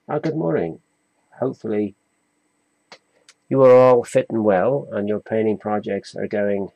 Good morning. Hopefully you are all fit and well and your painting projects are going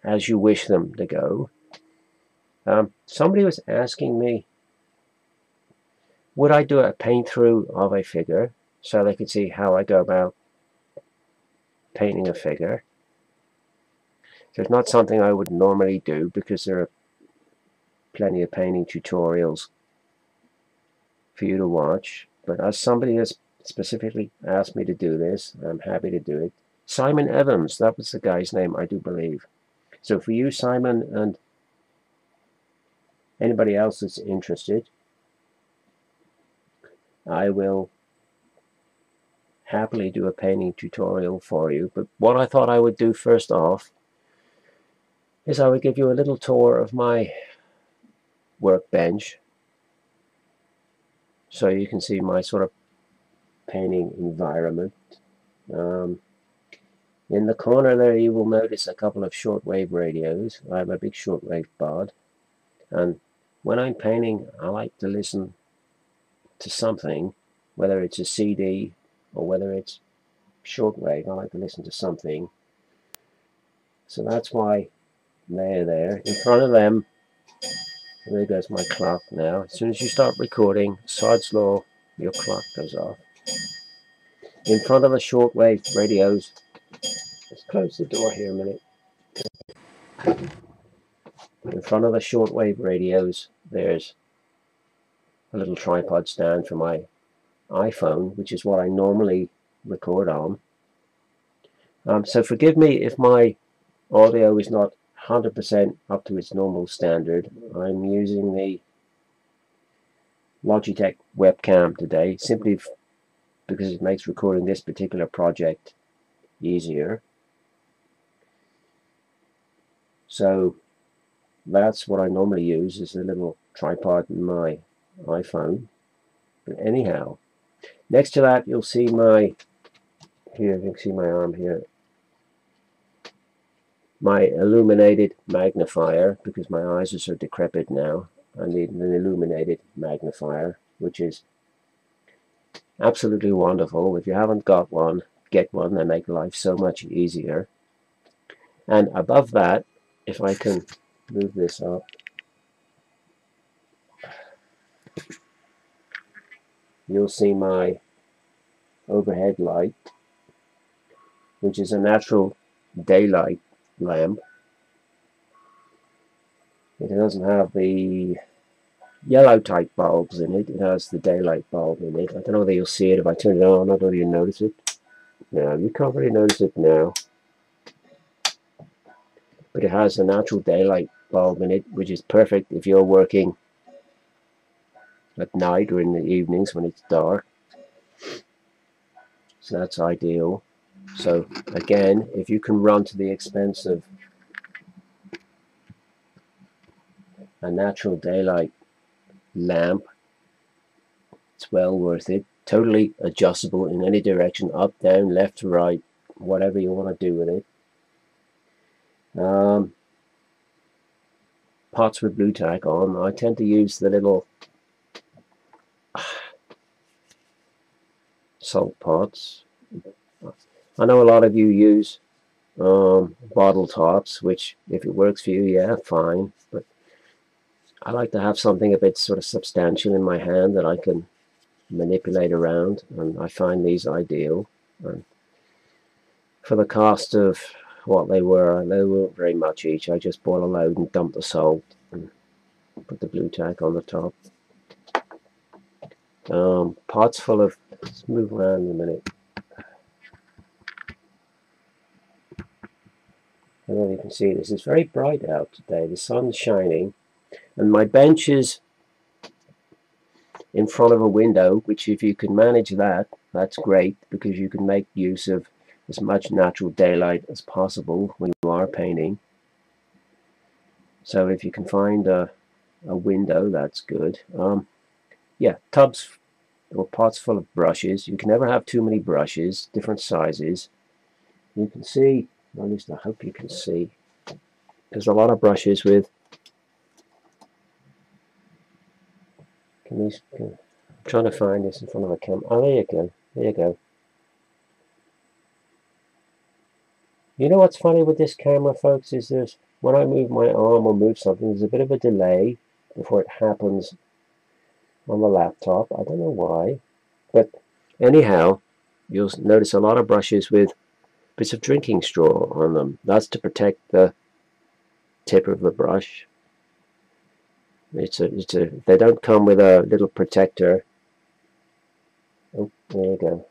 as you wish them to go. Somebody was asking me, would I do a paint through of a figure so they could see how I go about painting a figure. So it's not something I would normally do because there are plenty of painting tutorials for you to watch. But as somebody has specifically asked me to do this, I'm happy to do it. Simon Evans, that was the guy's name, I do believe. So for you, Simon, and anybody else that's interested, I will happily do a painting tutorial for you. But what I thought I would do first off is I would give you a little tour of my workbench so you can see my sort of painting environment. In the corner there you will notice a couple of shortwave radios. I have a big shortwave bod, and when I'm painting I like to listen to something, whether it's a CD or whether it's shortwave. I like to listen to something. So that's why they're there. In front of them, there goes my clock now. As soon as you start recording, Sod's Law, your clock goes off. In front of the shortwave radios, let's close the door here a minute. In front of the shortwave radios, there's a little tripod stand for my iPhone, which is what I normally record on. So forgive me if my audio is not 100% up to its normal standard. I'm using the Logitech webcam today simply because it makes recording this particular project easier. So that's what I normally use, is a little tripod in my iPhone. But anyhow, next to that you'll see my, here you can see my arm here, my illuminated magnifier, because my eyes are so decrepit now. I need an illuminated magnifier, which is absolutely wonderful. If you haven't got one, get one. They make life so much easier. And above that, if I can move this up, you'll see my overhead light, which is a natural daylight lamp. It doesn't have the yellow type bulbs in it. It has the daylight bulb in it. I don't know whether you'll see it if I turn it on. I don't know whether you notice it. No, you can't really notice it now. But it has a natural daylight bulb in it, which is perfect if you're working at night or in the evenings when it's dark. So that's ideal. So again, if you can run to the expense of a natural daylight lamp, it's well worth it. Totally adjustable in any direction, up, down, left, right, whatever you want to do with it. Pots with blue tack on. I tend to use the little salt pots. I know a lot of you use bottle tops, which if it works for you, yeah, fine. But I like to have something a bit sort of substantial in my hand that I can manipulate around, and I find these ideal. And for the cost of what they weren't very much each. I just bought a load and dumped the salt and put the blue tack on the top. Pots full of, let's move around a minute. I don't know if you can see this. It's very bright out today. The sun's shining, and my bench is in front of a window, which if you can manage that, that's great, because you can make use of as much natural daylight as possible when you are painting. So if you can find a window, that's good. Yeah, tubs or pots full of brushes. You can never have too many brushes, different sizes. You can see, or at least I hope you can see, there's a lot of brushes with, I'm trying to find this in front of a camera. Oh, there you go. There you go. You know what's funny with this camera, folks, is there's when I move my arm or move something, there's a bit of a delay before it happens on the laptop. I don't know why. But anyhow, you'll notice a lot of brushes with bits of drinking straw on them. That's to protect the tip of the brush. They don't come with a little protector. Oh, there you go.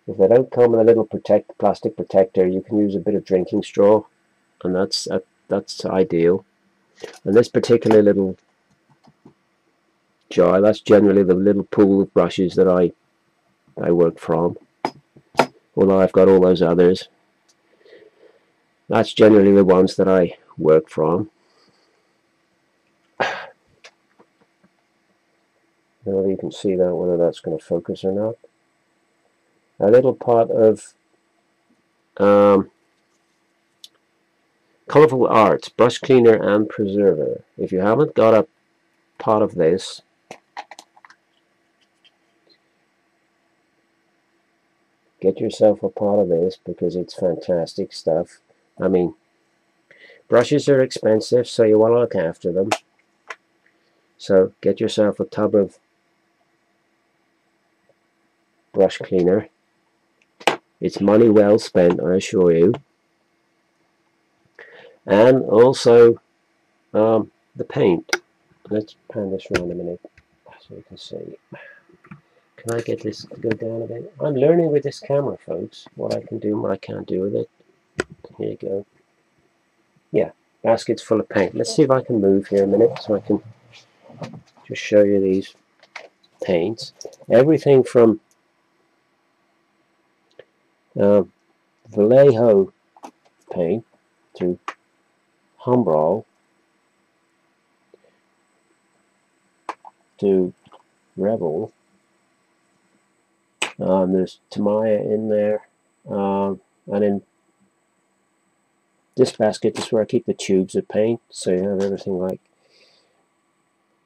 If they don't come with a little plastic protector, you can use a bit of drinking straw, and that's ideal. And this particular little jar, that's generally the little pool of brushes that I work from. Although I've got all those others, that's generally the ones that I work from. I don't know if you can see that, whether that's going to focus or not. A little pot of Colorful Arts brush cleaner and preserver. If you haven't got a pot of this, get yourself a pot of this, because it's fantastic stuff. I mean, brushes are expensive, so you want to look after them. So get yourself a tub of brush cleaner. It's money well spent, I assure you. And also the paint. Let's pan this around a minute so you can see. Can I get this to go down a bit? I'm learning with this camera, folks, what I can do and what I can't do with it. Here you go. Yeah, basket's full of paint. Let's see if I can move here a minute so I can just show you these paints. Everything from Vallejo paint to Humbrol to Rebel. There's Tamaya in there, and in this basket is where I keep the tubes of paint, so you have everything like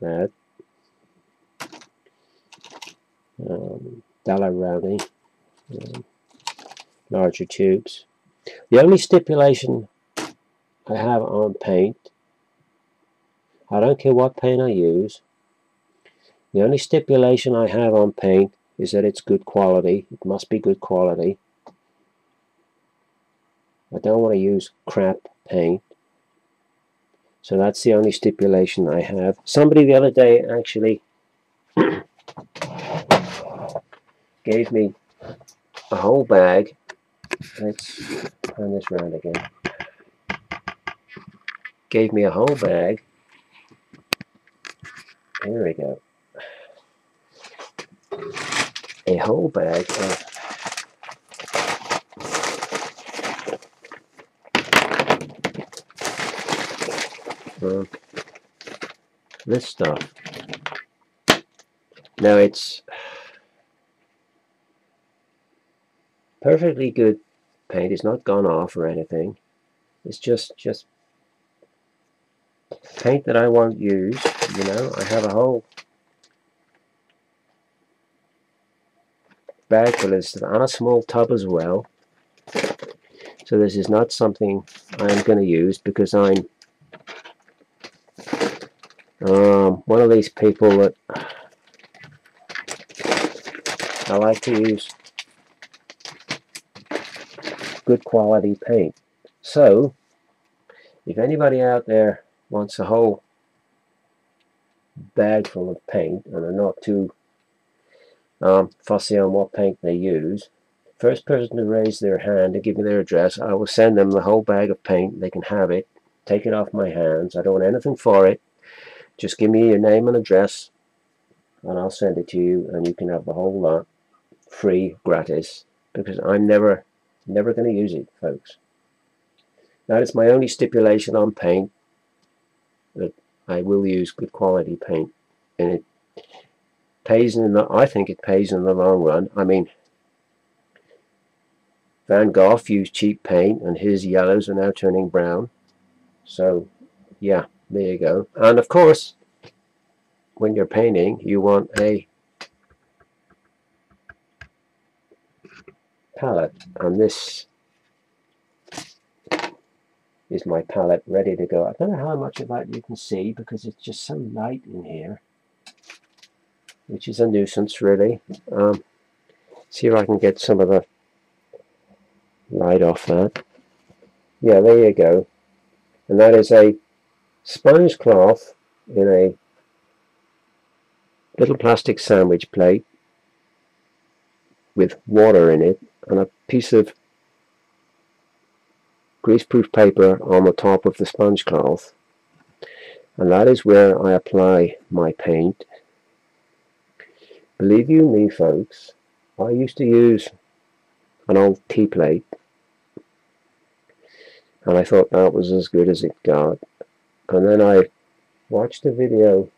that. Dalla Rowney, larger tubes. The only stipulation I have on paint, I don't care what paint I use, the only stipulation I have on paint is that it's good quality. It must be good quality. I don't want to use crap paint. So that's the only stipulation I have. Somebody the other day actually gave me a whole bag. Let's turn this around again. Gave me a whole bag. Here we go. A whole bag of this stuff. Now it's perfectly good paint. It's not gone off or anything. It's just paint that I won't use. You know, I have a whole bag full of stuff and a small tub as well. So this is not something I'm going to use, because I'm one of these people that I like to use good quality paint. So if anybody out there wants a whole bag full of paint and are not too fussy on what paint they use, first person to raise their hand and give me their address, I will send them the whole bag of paint. They can have it. Take it off my hands. I don't want anything for it. Just give me your name and address and I'll send it to you, and you can have the whole lot free, gratis, because I'm never going to use it, folks. That is my only stipulation on paint, that I will use good quality paint, and it pays I think it pays in the long run. I mean, Van Gogh used cheap paint and his yellows are now turning brown. So yeah, there you go. And of course, when you're painting, you want a palette, and this is my palette ready to go. I don't know how much of that you can see because it's just so light in here, which is a nuisance really. See if I can get some of the light off that. Yeah, there you go. And that is a sponge cloth in a little plastic sandwich plate with water in it and a piece of greaseproof paper on the top of the sponge cloth, and that is where I apply my paint. Believe you me folks, I used to use an old tea plate and I thought that was as good as it got, and then I watched a video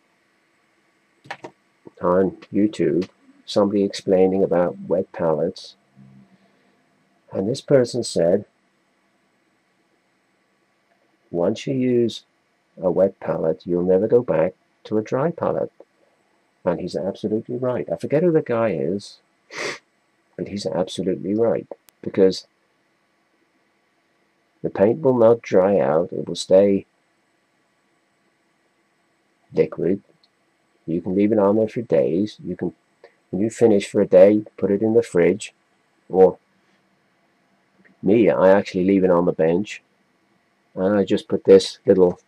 on YouTube, somebody explaining about wet palettes, and this person said once you use a wet palette you'll never go back to a dry palette. And he's absolutely right. I forget who the guy is, but he's absolutely right, because the paint will not dry out, it will stay liquid. You can leave it on there for days. You can, when you finish for a day, put it in the fridge, or me, I actually leave it on the bench, and I just put this little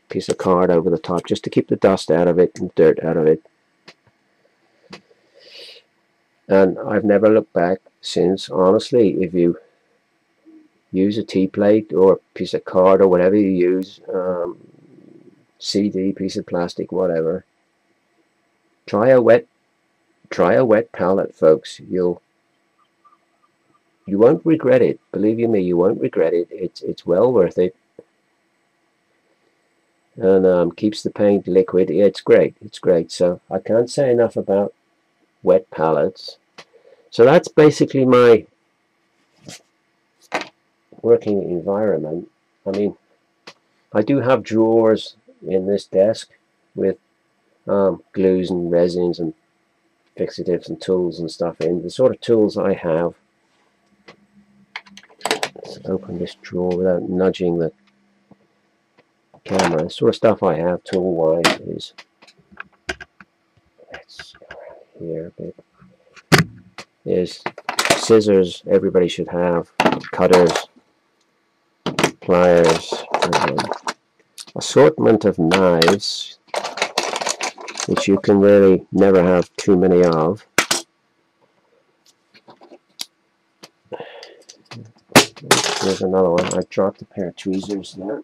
piece of card over the top just to keep the dust out of it and dirt out of it. And I've never looked back since. Honestly, if you use a tea plate or a piece of card or whatever you use, CD, piece of plastic, whatever, try a wet palette, folks. You won't regret it. Believe you me, you won't regret it. It's well worth it, and keeps the paint liquid. Yeah, it's great. It's great. So I can't say enough about wet palettes. So that's basically my working environment. I mean, I do have drawers in this desk with glues and resins and fixatives and tools and stuff in. The sort of tools I have, let's open this drawer without nudging the camera. The sort of stuff I have tool wise is, let's go around here a bit, is scissors. Everybody should have cutters, pliers, assortment of knives, which you can really never have too many of. There's another one. I dropped a pair of tweezers there,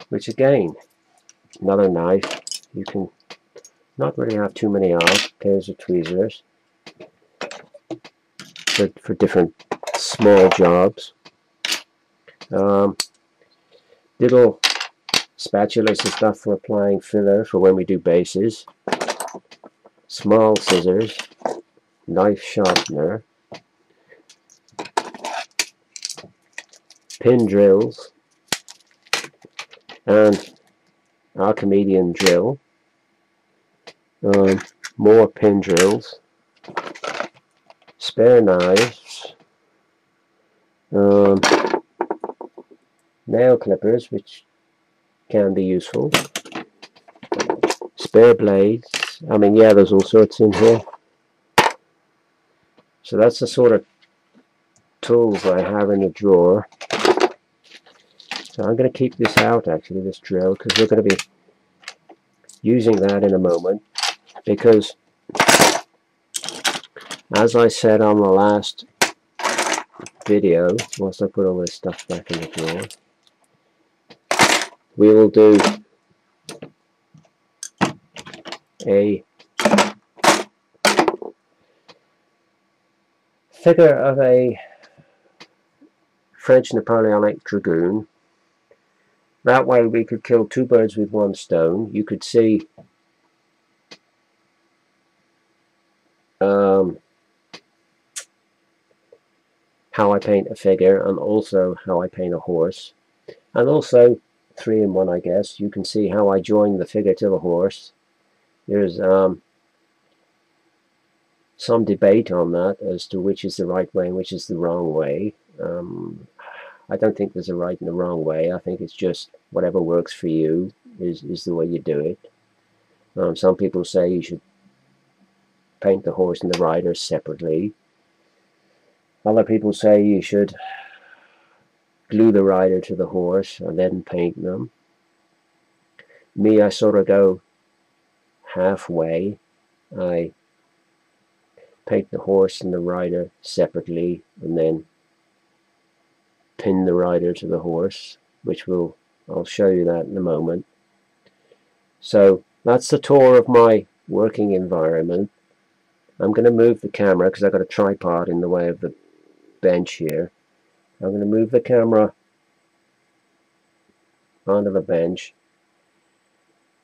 which again, another knife you can not really have too many of. Pairs of tweezers for different small jobs. Little spatulas and stuff for applying filler for when we do bases. Small scissors, knife sharpener, pin drills, and Archimedean drill. More pin drills, spare knives, nail clippers, which can be useful, spare blades. I mean, yeah, there's all sorts in here. So that's the sort of tools I have in the drawer. So I'm going to keep this out, actually, this drill, because we're going to be using that in a moment, because as I said on the last video, once I put all this stuff back in the drawer, we will do a figure of a French Napoleonic Dragoon. That way we could kill two birds with one stone. You could see how I paint a figure, and also how I paint a horse, and also 3 in 1, I guess. You can see how I join the figure to the horse. There's some debate on that as to which is the right way and which is the wrong way. I don't think there's a right and a wrong way. I think it's just whatever works for you is the way you do it. Some people say you should paint the horse and the rider separately. Other people say you should glue the rider to the horse and then paint them. Me, I sort of go halfway. I paint the horse and the rider separately and then pin the rider to the horse, which I'll show you that in a moment. So that's the tour of my working environment. I'm going to move the camera because I've got a tripod in the way of the bench here. I'm going to move the camera onto the bench,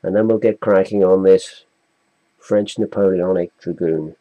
and then we'll get cracking on this French Napoleonic Dragoon.